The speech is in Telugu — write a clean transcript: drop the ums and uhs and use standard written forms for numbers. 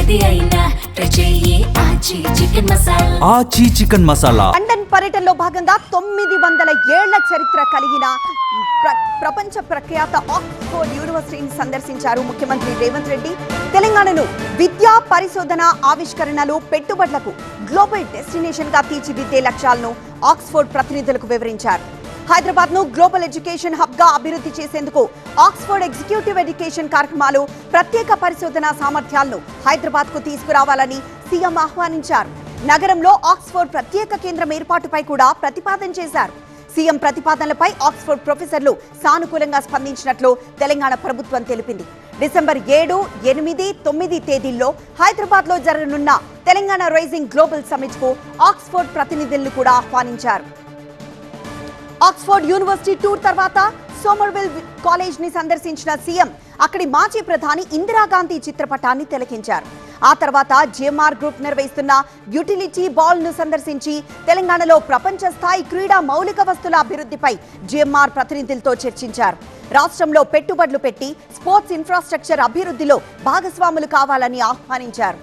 ఏది అయినా ట్రై చెయ్యి ఆచి చికెన్ మసాలా. ఆచి చికెన్ మసాలా. లండన్ పర్యటనలో భాగంగా 900 ఏళ్ల చరిత్ర కలిగిన ప్రపంచ ప్రఖ్యాత ఆక్స్ఫోర్డ్ యూనివర్సిటీని సందర్శించారు ముఖ్యమంత్రి రేవంత్ రెడ్డి. తెలంగాణను విద్యా పరిశోధన ఆవిష్కరణలు పెట్టుబడులకు గ్లోబల్ డెస్టినేషన్ గా తీర్చిదిద్దే లక్ష్యాలను ఆక్స్ఫోర్డ్ ప్రతినిధులకు వివరించారు. హైదరాబాద్ ను గ్లోబల్ ఎడ్యుకేషన్ హబ్ గా అభివృద్ధి చేసేందుకు ఆక్స్ఫోర్డ్ ఎగ్జిక్యూటివ్ ఎడ్యుకేషన్ కార్యక్రమాలు ప్రత్యేక పరిశోధన సామర్థ్యాలను హైదరాబాద్ కు తీసుకురావాలని సీఎం ఆహ్వానించారు. నగరంలో ఆక్స్ఫోర్డ్ ప్రత్యేక కేంద్రం ఏర్పాటుపై కూడా ప్రతిపాదన చేశారు. సీఎం ప్రతిపాదనలపై ఆక్స్ఫోర్డ్ ప్రొఫెసర్లు సానుకూలంగా స్పందించినట్లు తెలంగాణ ప్రభుత్వం తెలిపింది. డిసెంబర్ 7, 8, 9 తేదీల్లో హైదరాబాద్ లో జరగనున్న తెలంగాణ రైజింగ్ గ్లోబల్ సమిట్ కు ఆక్స్ఫోర్డ్ ప్రతినిధులను కూడా ఆహ్వానించారు. ఆక్స్ఫోర్డ్ యూనివర్సిటీ టూర్ తర్వాత సోమర్విల్ కాలేజ్ ని సందర్శించిన సీఎం అక్కడి మాజీ ప్రధాని ఇందిరాగాంధీ చిత్రపటాన్ని తిలకించారు. ఆ తర్వాత జిఎంఆర్ గ్రూప్ నిర్వహిస్తున్న యూటిలిటీ బాల్ ను సందర్శించి తెలంగాణలో ప్రపంచ స్థాయి క్రీడా మౌలిక వస్తుల అభివృద్ధిపై జిఎంఆర్ ప్రతినిధులతో చర్చించారు. రాష్ట్రంలో పెట్టుబడులు పెట్టి స్పోర్ట్స్ ఇన్ఫ్రాస్ట్రక్చర్ అభివృద్ధిలో భాగస్వాములు కావాలని ఆహ్వానించారు.